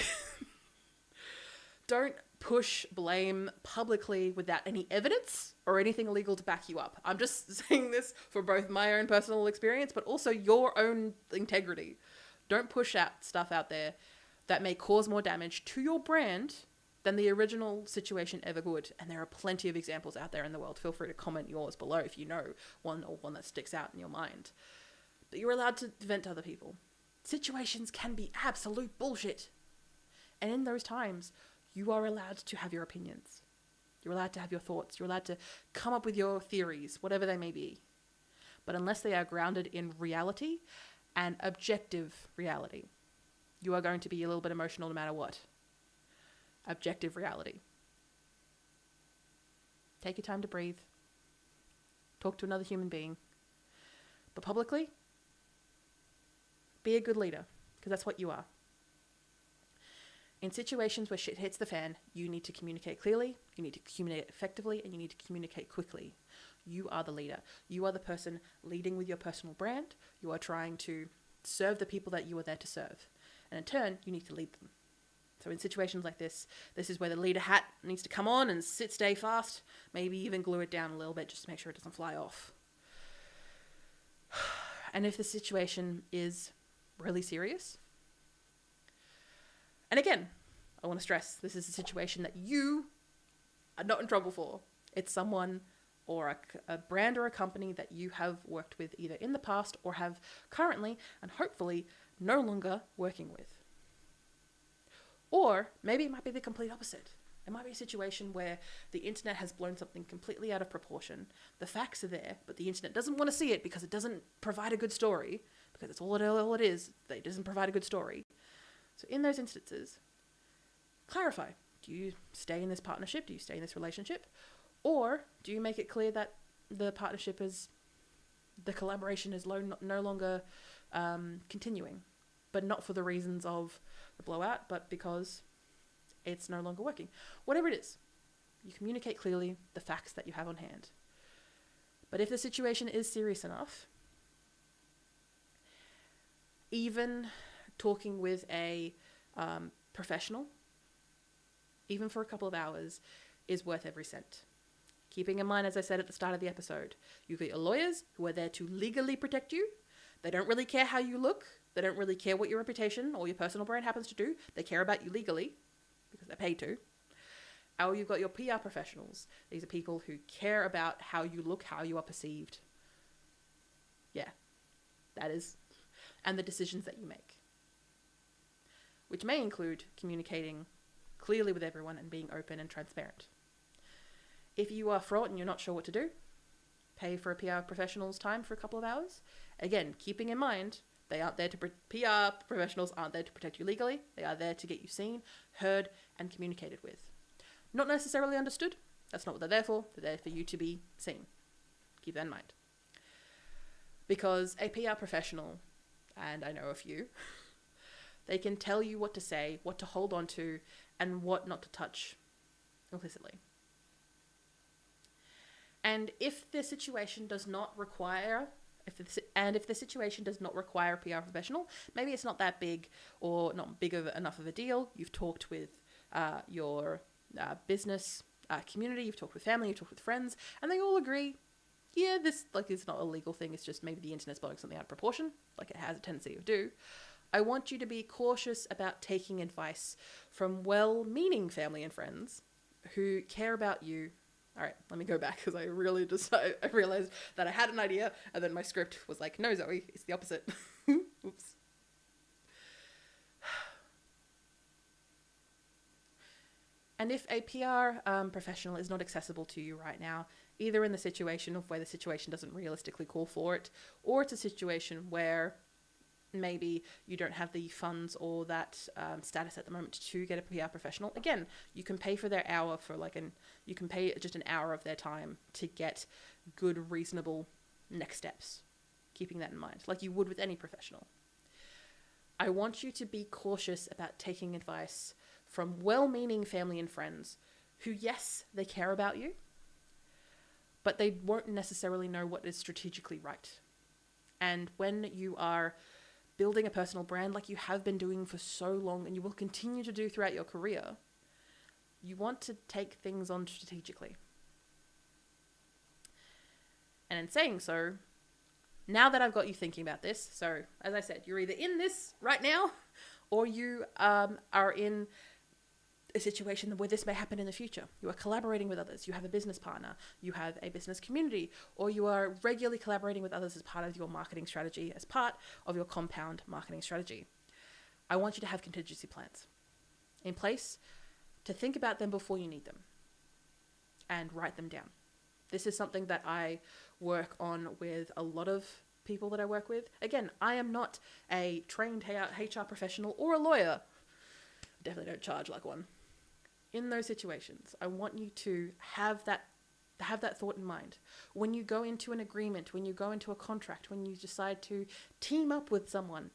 Don't push blame publicly without any evidence or anything legal to back you up. I'm just saying this for both my own personal experience, but also your own integrity. Don't push out stuff out there that may cause more damage to your brand than the original situation ever would. And there are plenty of examples out there in the world. Feel free to comment yours below if you know one or one that sticks out in your mind. But you're allowed to vent to other people. Situations can be absolute bullshit. And in those times, you are allowed to have your opinions. You're allowed to have your thoughts. You're allowed to come up with your theories, whatever they may be. But unless they are grounded in reality and objective reality, you are going to be a little bit emotional no matter what. Objective reality. Take your time to breathe. Talk to another human being. But publicly, be a good leader, because that's what you are. In situations where shit hits the fan, you need to communicate clearly, you need to communicate effectively, and you need to communicate quickly. You are the leader. You are the person leading with your personal brand. You are trying to serve the people that you are there to serve. And in turn, you need to lead them. So in situations like this is where the leader hat needs to come on and stay fast, maybe even glue it down a little bit just to make sure it doesn't fly off. And if the situation is really serious, and again, I want to stress, this is a situation that you are not in trouble for. It's someone or a brand or a company that you have worked with either in the past or have currently and hopefully no longer working with. Or maybe it might be the complete opposite. It might be a situation where the internet has blown something completely out of proportion. The facts are there, but the internet doesn't want to see it because it doesn't provide a good story, because it's all it is. It doesn't provide a good story. So in those instances, clarify. Do you stay in this partnership? Do you stay in this relationship? Or do you make it clear that the partnership the collaboration is no longer continuing, but not for the reasons of the blowout, but because it's no longer working. Whatever it is, you communicate clearly the facts that you have on hand. But if the situation is serious enough, even talking with a professional, even for a couple of hours, is worth every cent. Keeping in mind, as I said at the start of the episode, you've got your lawyers who are there to legally protect you. They don't really care how you look. They don't really care what your reputation or your personal brand happens to do. They care about you legally because they're paid to. Or you've got your PR professionals. These are people who care about how you look, how you are perceived. Yeah, that is. And the decisions that you make, which may include communicating clearly with everyone and being open and transparent. If you are fraught and you're not sure what to do, pay for a PR professional's time for a couple of hours. Again, keeping in mind, they aren't there to PR professionals aren't there to protect you legally. They are there to get you seen, heard, and communicated with. Not necessarily understood. That's not what they're there for. They're there for you to be seen. Keep that in mind. Because a PR professional, and I know a few, they can tell you what to say, what to hold on to, and what not to touch implicitly. And if the situation does not require if the situation does not require a PR professional, maybe it's not that big or not big of enough of a deal. You've talked with your business community, you've talked with family, you've talked with friends, and they all agree, yeah, this is not a legal thing. It's just maybe the internet's blowing something out of proportion, like it has a tendency to do. I want you to be cautious about taking advice from well-meaning family and friends who care about you. All right, let me go back because I realized that I had an idea and then my script was like, no, Zoe, it's the opposite. Oops. And if a PR professional is not accessible to you right now, either in the situation of where the situation doesn't realistically call for it, or it's a situation where maybe you don't have the funds or that status at the moment to get a PR professional, again, you can pay for their hour you can pay just an hour of their time to get good, reasonable next steps, keeping that in mind, like you would with any professional. I want you to be cautious about taking advice from well-meaning family and friends who, yes, they care about you, but they won't necessarily know what is strategically right. And when you are building a personal brand like you have been doing for so long and you will continue to do throughout your career, you want to take things on strategically. And in saying so, now that I've got you thinking about this, so as I said, you're either in this right now or you are in a situation where this may happen in the future. You are collaborating with others. You have a business partner. You have a business community, or you are regularly collaborating with others as part of your marketing strategy, as part of your compound marketing strategy. I want you to have contingency plans in place to think about them before you need them and write them down. This is something that I work on with a lot of people that I work with. Again, I am not a trained HR professional or a lawyer. I definitely don't charge like one. In those situations, I want you to have that thought in mind. When you go into an agreement, when you go into a contract, when you decide to team up with someone,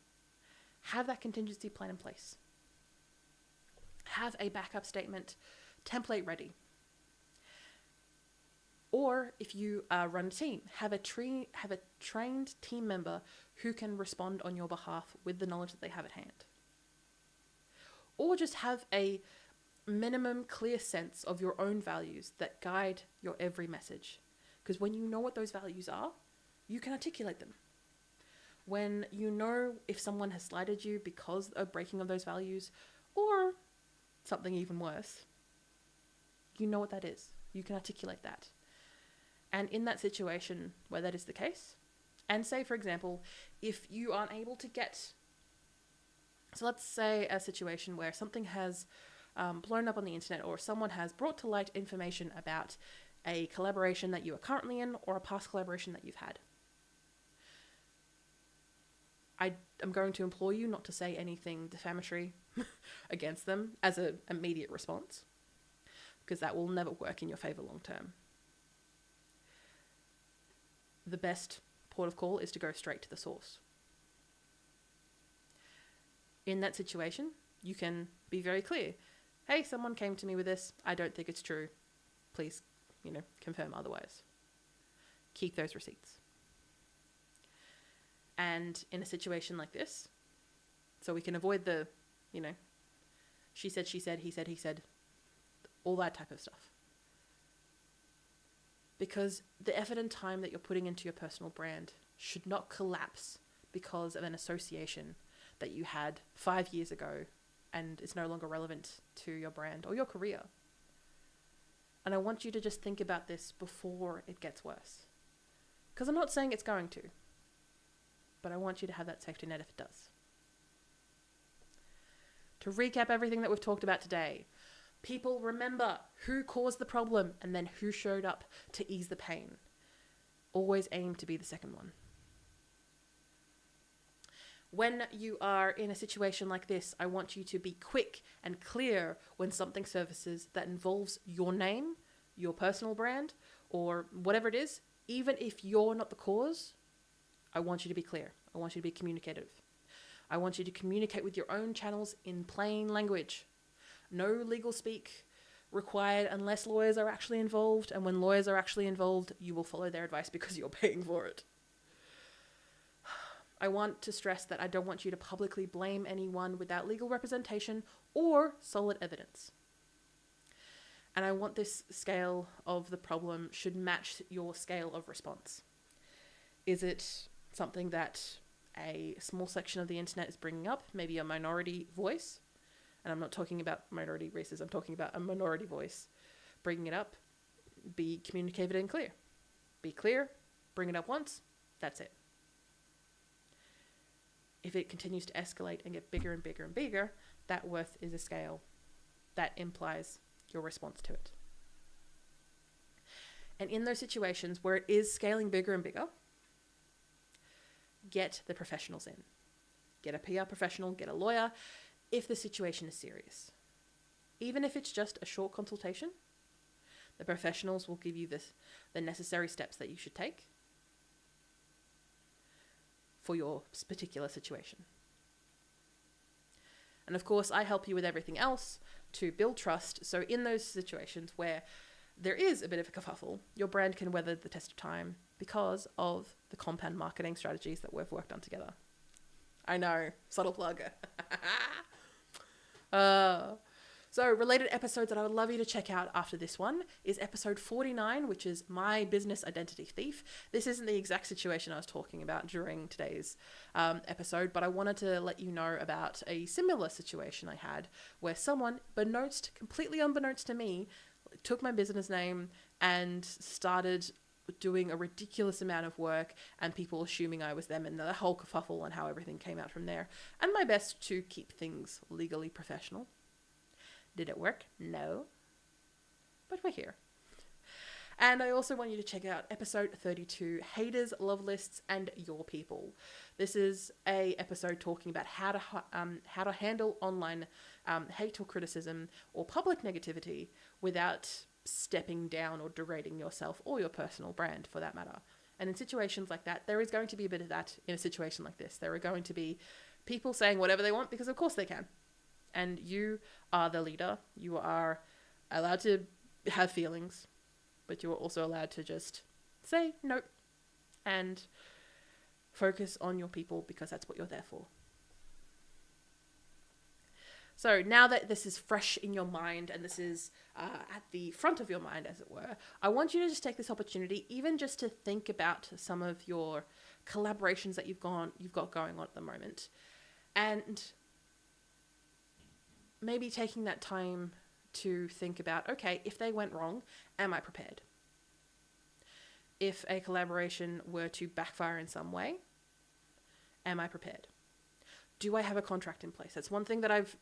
have that contingency plan in place. Have a backup statement template ready. Or if you run a team, have a trained team member who can respond on your behalf with the knowledge that they have at hand. Or just have a minimum clear sense of your own values that guide your every message. Because when you know what those values are, you can articulate them. When you know if someone has slighted you because of breaking of those values, or something even worse, you know what that is. You can articulate that. And in that situation where that is the case, and say, for example, if you aren't able to get, so let's say a situation where something has blown up on the internet, or someone has brought to light information about a collaboration that you are currently in or a past collaboration that you've had. I am going to implore you not to say anything defamatory against them as an immediate response, because that will never work in your favor long term. The best port of call is to go straight to the source. In that situation, you can be very clear. Hey, someone came to me with this. I don't think it's true. Please, confirm otherwise. Keep those receipts. And in a situation like this, so we can avoid the, she said, he said, all that type of stuff. Because the effort and time that you're putting into your personal brand should not collapse because of an association that you had 5 years ago and it's no longer relevant to your brand or your career. And I want you to just think about this before it gets worse. Because I'm not saying it's going to, but I want you to have that safety net if it does. To recap everything that we've talked about today, people remember who caused the problem and then who showed up to ease the pain. Always aim to be the second one. When you are in a situation like this, I want you to be quick and clear when something surfaces that involves your name, your personal brand, or whatever it is. Even if you're not the cause, I want you to be clear. I want you to be communicative. I want you to communicate with your own channels in plain language. No legal speak, required unless lawyers are actually involved. And when lawyers are actually involved, you will follow their advice because you're paying for it. I want to stress that I don't want you to publicly blame anyone without legal representation or solid evidence. And I want this scale of the problem should match your scale of response. Is it something that a small section of the internet is bringing up, maybe a minority voice? And I'm not talking about minority races, I'm talking about a minority voice bringing it up. Be communicated and clear. Be clear, bring it up once, that's it. If it continues to escalate and get bigger and bigger and bigger, that worth is a scale that implies your response to it. And in those situations where it is scaling bigger and bigger, get the professionals in. Get a PR professional, get a lawyer, if the situation is serious. Even if it's just a short consultation, the professionals will give you the necessary steps that you should take for your particular situation. And of course, I help you with everything else to build trust. So in those situations where there is a bit of a kerfuffle, your brand can weather the test of time because of the compound marketing strategies that we've worked on together. I know, subtle plug. So related episodes that I would love you to check out after this one is episode 49, which is My Business Identity Thief. This isn't the exact situation I was talking about during today's episode, but I wanted to let you know about a similar situation I had where someone, completely unbeknownst to me, took my business name and started doing a ridiculous amount of work, and people assuming I was them, and the whole kerfuffle and how everything came out from there. And my best to keep things legally professional. Did it work? No. But we're here. And I also want you to check out episode 32, Haters, Love Lists, and Your People. This is a episode talking about how to handle online hate or criticism or public negativity without stepping down or degrading yourself or your personal brand for that matter. And in situations like that, there is going to be a bit of that in a situation like this. There are going to be people saying whatever they want because of course they can. And you are the leader. You are allowed to have feelings, but you are also allowed to just say nope and focus on your people because that's what you're there for. So now that this is fresh in your mind and this is at the front of your mind, as it were, I want you to just take this opportunity, even just to think about some of your collaborations that you've got going on at the moment, and maybe taking that time to think about, okay, if they went wrong, am I prepared? If a collaboration were to backfire in some way, am I prepared? Do I have a contract in place? That's one thing that I've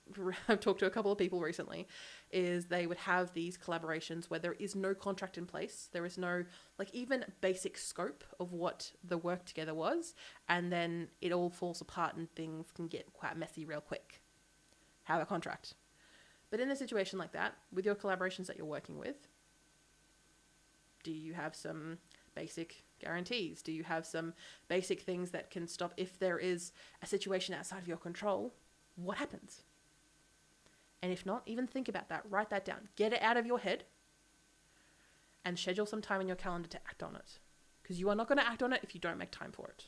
talked to a couple of people recently, is they would have these collaborations where there is no contract in place. There is no, even basic scope of what the work together was. And then it all falls apart and things can get quite messy real quick. Have a contract. But in a situation like that, with your collaborations that you're working with, do you have some basic guarantees? Do you have some basic things that can stop if there is a situation outside of your control? What happens? And if not, even think about that. Write that down. Get it out of your head and schedule some time in your calendar to act on it. Because you are not going to act on it if you don't make time for it.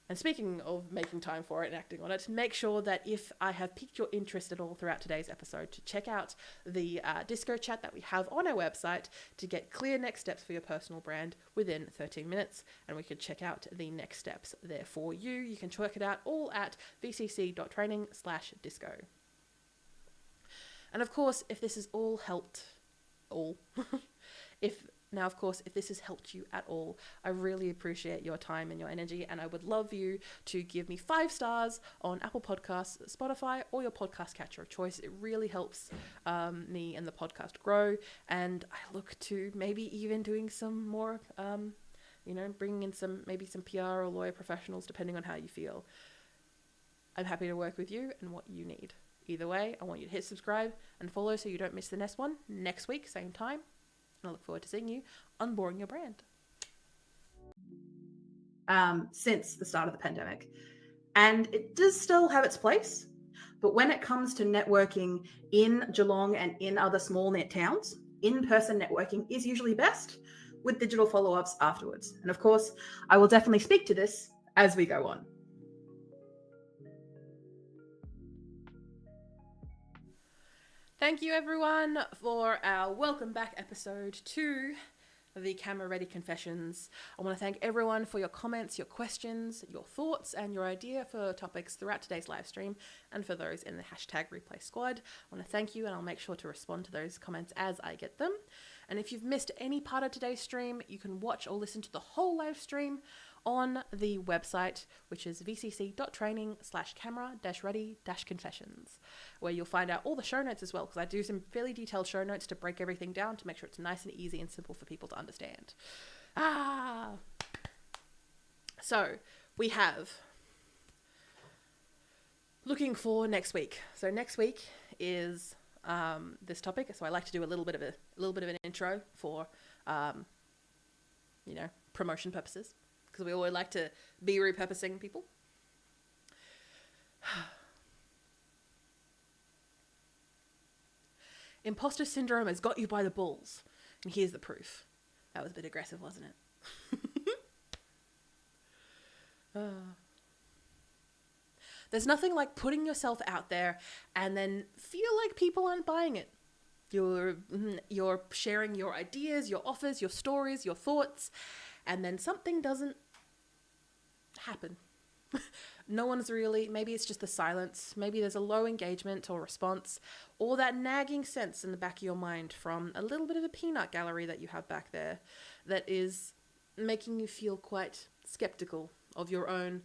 And speaking of making time for it and acting on it, make sure that if I have piqued your interest at all throughout today's episode, to check out the disco chat that we have on our website to get clear next steps for your personal brand within 13 minutes. And we could check out the next steps there for you. You can check it out all at vcc.training/disco. And of course, if this has all helped, if this has helped you at all, I really appreciate your time and your energy, and I would love you to give me 5 stars on Apple Podcasts, Spotify, or your podcast catcher of choice. It really helps me and the podcast grow, and I look to maybe even doing some more, bringing in some PR or lawyer professionals, depending on how you feel. I'm happy to work with you and what you need. Either way, I want you to hit subscribe and follow so you don't miss the next one next week, same time. And I look forward to seeing you unboring your brand. Since the start of the pandemic. And it does still have its place, But when it comes to networking in Geelong and in other small net towns, in-person networking is usually best, with digital follow-ups afterwards. And of course, I will definitely speak to this as we go on. Thank you everyone for our welcome back episode 2 of the Camera Ready Confessions. I want to thank everyone for your comments, your questions, your thoughts, and your idea for topics throughout today's live stream, and for those in the hashtag replay squad. I want to thank you, and I'll make sure to respond to those comments as I get them. And if you've missed any part of today's stream, you can watch or listen to the whole live stream on the website, which is vcc.training/camera-ready-confessions, where you'll find out all the show notes as well, because I do some fairly detailed show notes to break everything down to make sure it's nice and easy and simple for people to understand. So we have looking for next week. So next week is this topic. So I like to do a little bit of an intro for promotion purposes, because we always like to be repurposing people. Imposter syndrome has got you by the balls. And here's the proof. That was a bit aggressive, wasn't it? There's nothing like putting yourself out there and then feel like people aren't buying it. You're sharing your ideas, your offers, your stories, your thoughts, and then something doesn't happen. No one's really, maybe it's just the silence, maybe there's a low engagement or response, or that nagging sense in the back of your mind from a little bit of a peanut gallery that you have back there that is making you feel quite skeptical of your own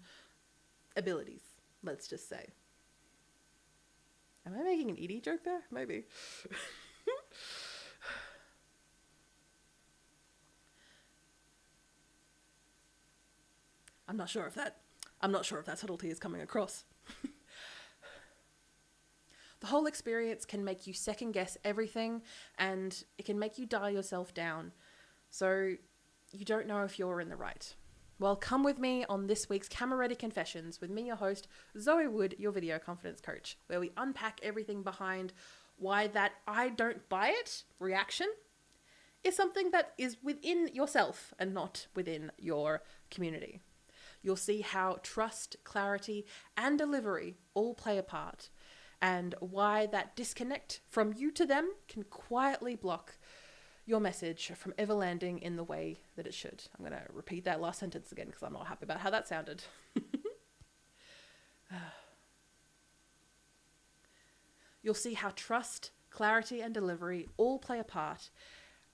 abilities, let's just say. Am I making an Edie joke there?Maybe. I'm not sure if that subtlety is coming across. The whole experience can make you second guess everything, and it can make you dial yourself down, so you don't know if you're in the right. Well, come with me on this week's Camera Ready Confessions with me, your host, Zoë Wood, your video confidence coach, where we unpack everything behind why that I don't buy it reaction is something that is within yourself and not within your community. You'll see how trust, clarity, and delivery all play a part, and why that disconnect from you to them can quietly block your message from ever landing in the way that it should. I'm going to repeat that last sentence again because I'm not happy about how that sounded. You'll see how trust, clarity, and delivery all play a part,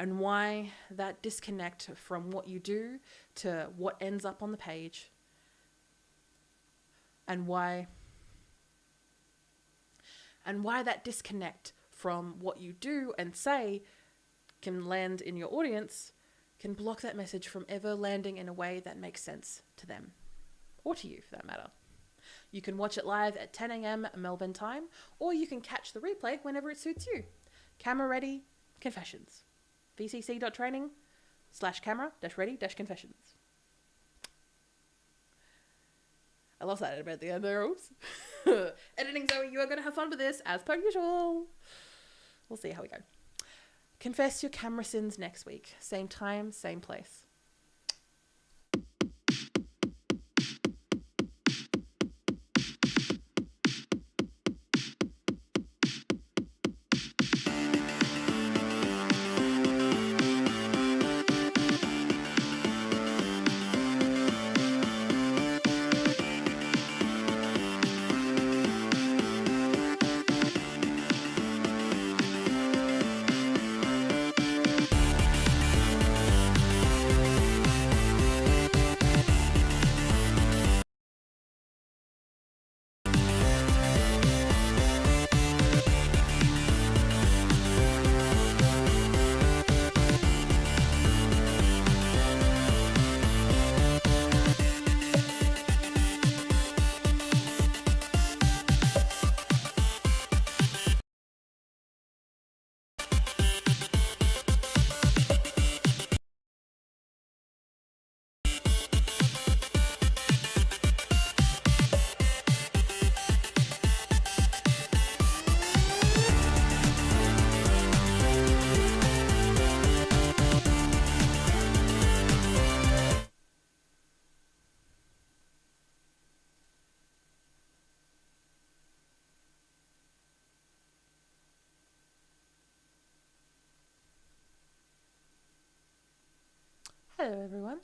and why that disconnect from what you do to what ends up on the page, and why that disconnect from what you do and say can land in your audience, can block that message from ever landing in a way that makes sense to them, or to you for that matter. You can watch it live at 10 a.m. Melbourne time, or you can catch the replay whenever it suits you. Camera Ready Confessions. vcc.training/camera-ready-confessions. I lost that at the end there. Oops. Editing Zoe, you are going to have fun with this, as per usual. We'll see how we go. Confess your camera sins next week. Same time, same place. Hello, everyone.